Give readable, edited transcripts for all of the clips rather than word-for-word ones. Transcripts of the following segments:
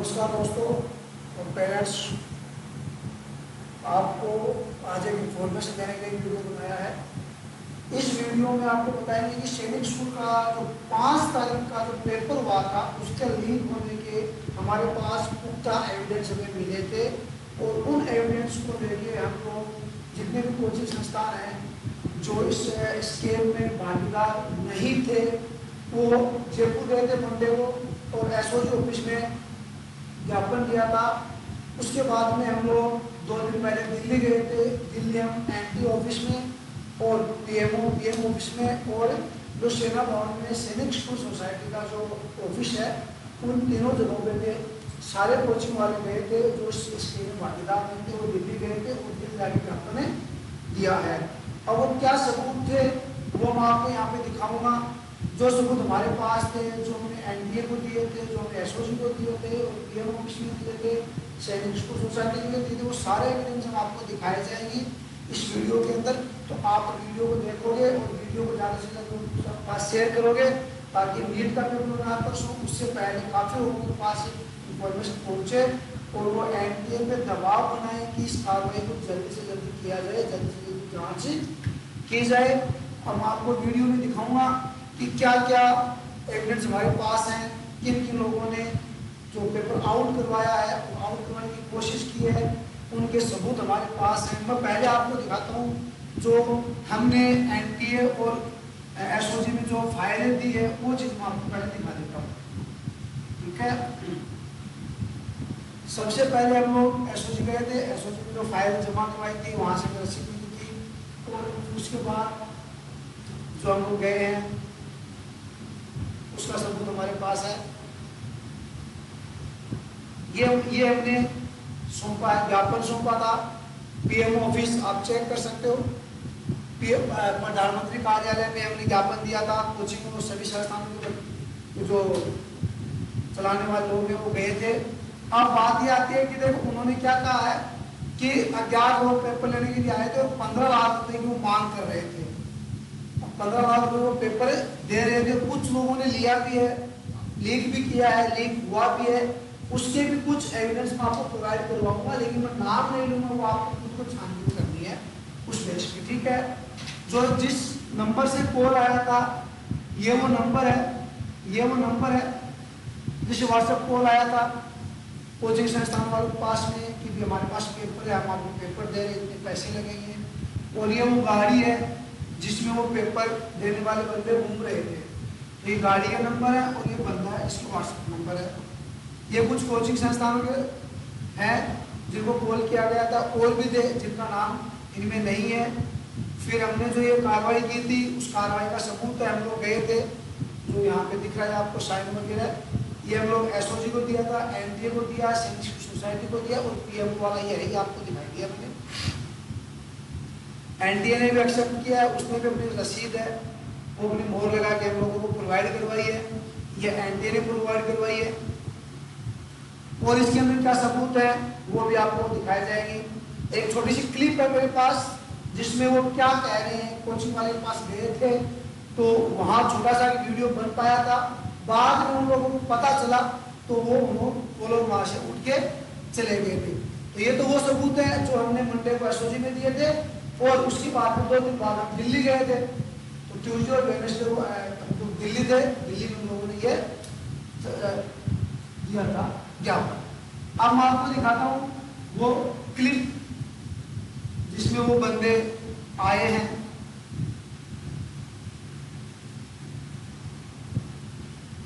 नमस्कार दोस्तों और पेरेंट्स, आपको आज एक इन्फॉर्मेशन देने के लिए वीडियो बनाया है। इस वीडियो में आपको बताएंगे कि सैनिक स्कूल का जो 5 तारीख का जो पेपर हुआ था उसके लीक होने के हमारे पास पुख्ता एविडेंस हमें मिले थे और उन एविडेंस को लेके हम लोग जितने भी कोचिंग संस्थान हैं जो इस स्कैम में भागीदार नहीं थे वो जयपुर गए थे मंडे को और एसओजी ऑफिस में ज्ञापन दिया था। उसके बाद में हम लोग 2 दिन पहले दिल्ली गए थे। दिल्ली हम एनटी ऑफिस में और पीएम ऑफिस में और जो सेना भवन में सैनिक स्कूल सोसाइटी का जो ऑफिस है उन तीनों जगहों पे थे। सारे कोचिंग वाले गए थे जो स्कीम में भागीदार नहीं थे वो दिल्ली गए थे और दिल्ली जाके ज्ञापन दिया है। अब वो क्या सबूत थे वो मैं आपको यहाँ पे दिखाऊंगा। जो सबूत हमारे पास थे, जो हमने एनडीए को दिए थे, जो हमने एसओजी को दिए थे और पीएम ऑफिस में दिए थे, सैनिक स्कूल सोसाइटी के लिए दिए थे, वो सारे एविडेंस हम आपको दिखाए जाएंगे इस वीडियो के अंदर। तो आप वीडियो को देखोगे और वीडियो को ज़्यादा से ज़्यादा पास शेयर करोगे ताकि नीट का पेपर ना परसों उससे पहले काफ़ी लोगों के पास इंफॉर्मेशन पहुँचे और वो एनडीए पे दबाव बनाए कि इस कार्रवाई को जल्दी से जल्दी किया जाए, जल्दी से जल्दी जाँच की जाए। और मैं आपको वीडियो में दिखाऊंगा कि क्या क्या एविडेंस हमारे पास हैं, किन किन लोगों ने जो पेपर आउट करवाया है, आउट करवाने की कोशिश की है, उनके सबूत हमारे पास हैं। मैं पहले आपको दिखाता हूँ जो हमने एनटीए और एसओजी में जो फाइलें दी है वो चीज़ मैं आपको पहले दिखा देता हूँ, ठीक है। सबसे पहले हम लोग एसओजी गए थे, एसओजी में जो फाइल जमा करवाई थी वहाँ से रसीद मिली थी और उसके बाद जो हम लोग गए हैं उसका सबूत हमारे पास है। ये हमने सौंपा है, ज्ञापन सौंपा था पीएम ऑफिस, आप चेक कर सकते हो। प्रधानमंत्री कार्यालय में हमने ज्ञापन दिया था। कोचिंग और सभी संस्थानों के जो चलाने वाले लोग हैं वो गए थे। अब बात ये आती है कि देखो उन्होंने क्या कहा है कि अज्ञात लोग पेपर लेने के लिए आए थे और 15 लाख रुपए की वो मांग कर रहे थे। 15 लाख रुपए वो पेपर दे रहे थे। कुछ लोगों ने लिया भी है, लीक भी किया है, लीक हुआ भी है, उसके भी कुछ एविडेंस मैं आपको प्रोवाइड करवाऊंगा, लेकिन मैं नाम नहीं लूंगा, वो आपको खुद को छानबीन करनी है उस बेस पे, ठीक है। जो जिस नंबर से कॉल आया था ये वो नंबर है, ये वो नंबर है जिस व्हाट्सएप कॉल आया था कोचिंग संस्थान वालों के पास में कि भी हमारे पास पेपर है, हम आपको पेपर दे रहे हैं, इतने पैसे लगेंगे। और ये वो गाड़ी है जिसमें वो पेपर देने वाले बंदे घूम रहे थे। तो ये गाड़ी का नंबर है और ये बंदा है, इसका व्हाट्सएप नंबर है। ये कुछ कोचिंग संस्थानों के हैं जिनको कॉल किया गया था, और भी थे जिनका नाम इनमें नहीं है। फिर हमने जो ये कार्रवाई की थी उस कार्रवाई का सबूत है, हम लोग गए थे जो यहाँ पे दिख रहा है आपको साइन वगैरह, ये हम लोग एसओजी को दिया था, एनटीए को दिया, सैनिक सोसाइटी को दिया और पीएम वाला ये है, आपको दिखाई दिया मैंने। एनटीए ने भी एक्सेप्ट किया है, उसने भी अपनी रसीद है वो अपनी मोहर लगा के हम लोगों को प्रोवाइड करवाई है, ये एनटीए ने प्रोवाइड करवाई है। और इसके अंदर क्या सबूत है वो भी आपको दिखाई जाएगी। एक छोटी सी क्लिप है मेरे पास जिसमें वो क्या कह रहे हैं। कोचिंग वाले के पास गए थे तो वहाँ छोटा सा वीडियो बन पाया था, बाद में उन लोगों को पता चला तो वो लोग वहाँ से उठ के चले गए थे। तो ये तो वो सबूत है जो हमने मंडे को एसओजी में दिए थे और उसके बाद में 2 दिन बाद हम दिल्ली गए थे। तो ट्यूजडे और वेडनेसडे को तो दिल्ली थे, दिल्ली में उन लोगों ने ये दिया था ज्ञापन। अब मैं आपको दिखाता हूँ वो क्लिप जिसमें वो बंदे आए हैं।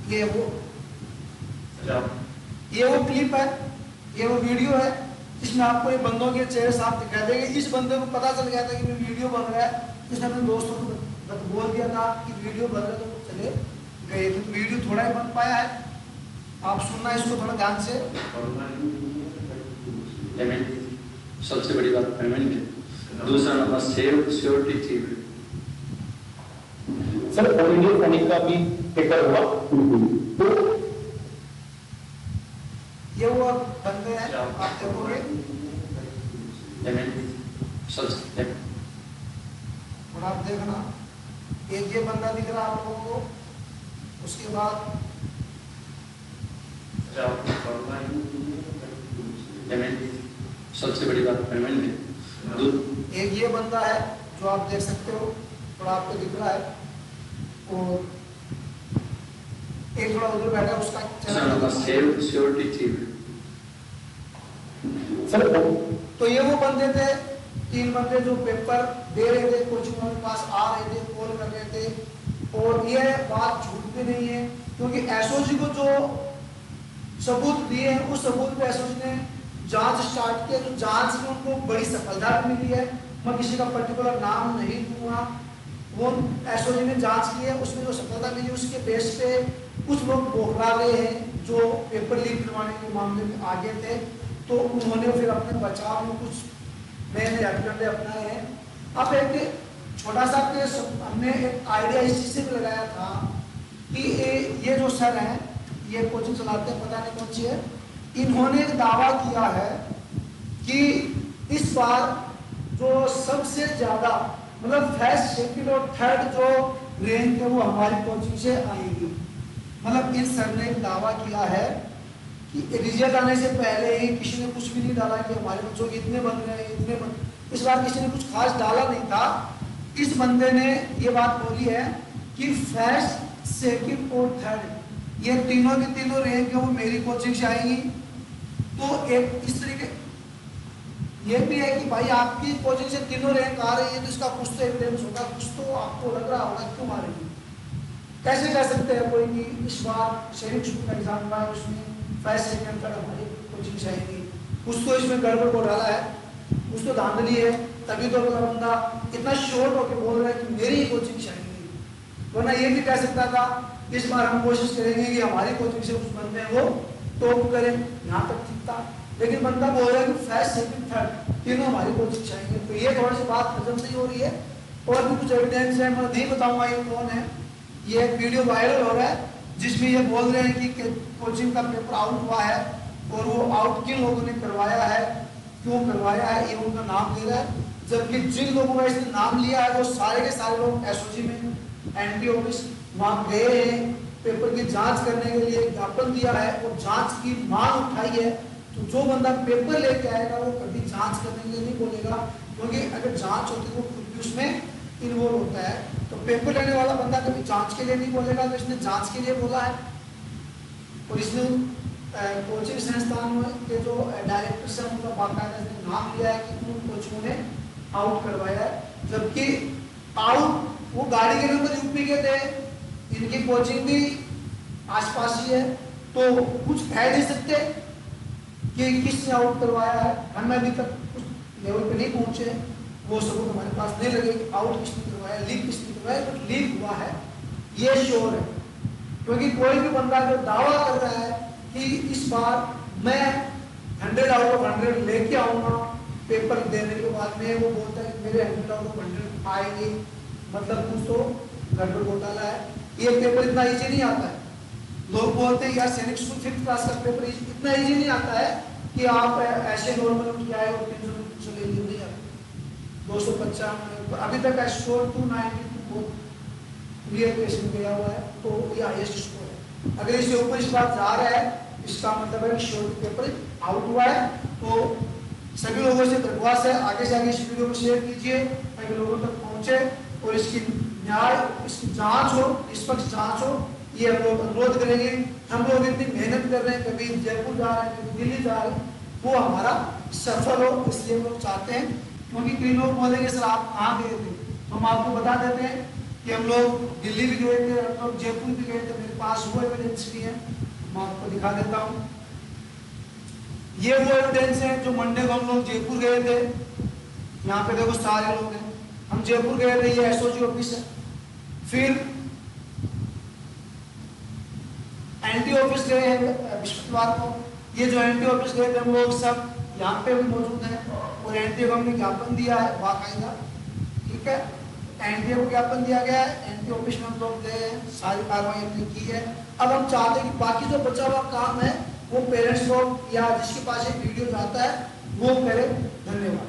ये वो क्लिप है, ये वो वीडियो है जिसमें आपको ये बंदों के चेहरे साफ दिखाई देंगे। इस बंदे को पता चल गया था कि वीडियो बन रहा है, इसने अपने दोस्तों को बोल दिया था कि वीडियो बन रहा है, तो वो चले गए थे। तो वीडियो थोड़ा ही बन पाया है, आप सुनना इसको थोड़ा ध्यान से। सबसे बड़ी बात पेमेंट है। दूसरा number security chief. Sir all India सैनिक का भी पेपर हुआ तो ये वो बंदे हैं, आप देखोगे सबसे और आप देखना एक ये बंदा दिख रहा है आप लोगों को। उसके बाद पेमेंट सबसे बड़ी बात पेमेंट है। एक ये बंदा है जो आप देख सकते हो, थोड़ा आपको दिख रहा है, और एक थोड़ा उधर बैठा है, उसका दूसरा नंबर सिक्योरिटी चीफ। सर तो ये वो बंदे थे, 3 बंदे जो पेपर दे रहे थे, कोचिंग के पास आ रहे थे, कॉल कर रहे थे। और ये बात झूठ भी नहीं है, क्योंकि एसओजी को जो सबूत दिए हैं उस सबूत पे एसओजी ने जांच स्टार्ट किया। तो जांच में उनको बड़ी सफलता भी मिली है। मैं किसी का पर्टिकुलर नाम नहीं दूंगा, वो एसओजी ने जांच की है, उसमें जो सफलता मिली उसके बेस पे कुछ लोग बोखला गए हैं जो पेपर लीक करवाने के मामले में आगे थे। तो उन्होंने फिर अपने बचाव में कुछ नए नए हथकंडे अपनाए हैं। अब एक छोटा सा हमने एक आइडिया इस चीज से भी लगाया था कि ये जो सर हैं, ये कोचिंग चलाते हैं, पता नहीं कौन सी है, इन्होंने एक दावा किया है कि इस बार जो सबसे ज्यादा मतलब फर्स्ट, सेकंड और थर्ड जो रैंक है वो हमारी कोचिंग से आएगी। मतलब इन सर ने एक दावा किया है कि रिजल्ट आने से पहले ही किसी ने कुछ भी नहीं डाला कि हमारे बच्चों के इतने बन रहे हैं, इतने बन, इस बार किसी ने कुछ खास डाला नहीं था। इस बंदे ने ये बात बोली है कि फर्स्ट, सेकंड और थर्ड ये तीनों की तीनों रैंक है वो मेरी कोचिंग से आएंगी। तो एक इस तरीके ये भी है कि भाई आपकी कोचिंग से तीनों रैंक आ रही है तो इसका कुछ तो एविडेंस होगा, कुछ तो आपको लग रहा होगा क्यों आ रही है। कैसे कह सकते हैं कोई कि इस बार सैनिक स्कूल का एग्जाम हुआ है उसमें फर्स्ट, सेकंड, थर्ड हमारी कोचिंग से आएगी, कुछ तो इसमें गड़बड़ को डाला है, कुछ तो धांधली है, तभी तो अगला बंदा इतना शॉर्ट होकर बोल रहा है कि मेरी ही कोचिंग से आएगी। वरना ये भी कह सकता था इस बार हम कोशिश करेंगे कि हमारी कोचिंग से कुछ बंदे हैं वो टॉप करें, यहाँ तक ठीक था। लेकिन बंदा बोल रहा है कि फर्स्ट, सेकंड, थर्ड तीनों हमारी कोचिंग से आएंगे। तो ये थोड़ी सी बात हजम नहीं हो रही है। और भी कुछ एविडेंस है, मैं नहीं बताऊंगा ये कौन है। ये वीडियो वायरल हो रहा है जिसमें ये बोल रहे हैं कि कोचिंग का पेपर आउट हुआ है और वो आउट किन लोगों ने करवाया है, क्यों करवाया है, ये उनका नाम ले रहा है। जबकि जिन लोगों का इसने नाम लिया है वो सारे के सारे लोग एसओजी में एंटी ऑफिस वहां गए हैं, पेपर की जांच करने के लिए ज्ञापन दिया है और जांच की मांग उठाई है। तो जो बंदा पेपर लेके आएगा वो कभी जांच करने के लिए नहीं बोलेगा, क्योंकि अगर जांच होती तो खुद भी उसमें इन्वॉल्व होता है। तो पेपर लेने वाला बंदा कभी जांच के लिए नहीं बोलेगा, तो इसने जांच के लिए बोला है। और इसने कोचिंग संस्थान के जो डायरेक्टर से उनका बाकायदा नाम लिया है कि उन कोचिंगों ने आउट करवाया है। जबकि आउट वो गाड़ी के नंबर यूपी के थे, इनकी कोचिंग भी आसपास ही है, तो कुछ कह नहीं सकते कि किसने आउट करवाया है। हम अभी तक उस लेवल पे नहीं पहुंचे, वो सबूत हमारे पास नहीं लगे कि आउट किसने करवाया, लीक किसने करवाया। बट लीक हुआ है ये श्योर है, क्योंकि कोई भी बंदा जो दावा कर रहा है कि इस बार मैं 100 आउट ऑफ 100 लेके आऊंगा पेपर देने के बाद में, वो बोलता है कि मेरे 100 आउट ऑफ 100 आएंगे, मतलब कुछ तो गड़बड़ घोटाला है। ये पेपर इतना इजी नहीं आता है। लोग बोलते हैं यार सैनिक स्कूल 5th क्लास का पेपर इतना इजी नहीं आता है कि आप ऐसे नॉर्मल उठ के आए और 300 ले लिए, नहीं आता। 255 अभी तक स्कोर 292 क्लियर पेशेंट गया हुआ है, तो ये हाईएस्ट स्कोर है। अगर इससे ऊपर इस बार जा रहा है इसका मतलब है कि श्योर पेपर आउट हुआ है। तो सभी लोगों से दरख्वास्त है आगे से आगे इस वीडियो को शेयर कीजिए ताकि लोगों तक पहुंचे और इसकी न्याय, इसकी जांच हो, निष्पक्ष जांच हो, ये हम लोग अनुरोध करेंगे। हम लोग इतनी मेहनत कर रहे हैं, कभी जयपुर जा रहे हैं, कभी दिल्ली जा रहे हैं, वो हमारा सफल हो, इसलिए हम लोग चाहते हैं। क्योंकि कई लोग बोलेंगे सर आप कहाँ गए थे, तो हम आपको बता देते हैं कि हम लोग दिल्ली भी गए थे, हम लोग जयपुर भी गए थे, मेरे पास वो एविडेंस भी है, मैं आपको दिखा देता हूँ। ये वो एविडेंस है जो मंडे को हम लोग जयपुर गए थे। यहाँ पे देखो सारे लोग हैं, हम जयपुर गए थे, ये एसओजी ऑफिस है। फिर एंटी ऑफिस गए हैं बृहस्पतिवार को, ये जो एंटी ऑफिस गए थे हम लोग सब यहाँ पे भी मौजूद हैं और एनटीए को हमने ज्ञापन दिया है बाकायदा, ठीक है। एनटीए को ज्ञापन दिया गया है, एनटीए ऑफिस में हम लोग गए हैं, सारी कार्रवाई हमने की है। अब हम चाहते हैं कि बाकी जो बचा हुआ काम है वो पेरेंट्स लोग या जिसके पास एक वीडियो जाता है वो करे। धन्यवाद।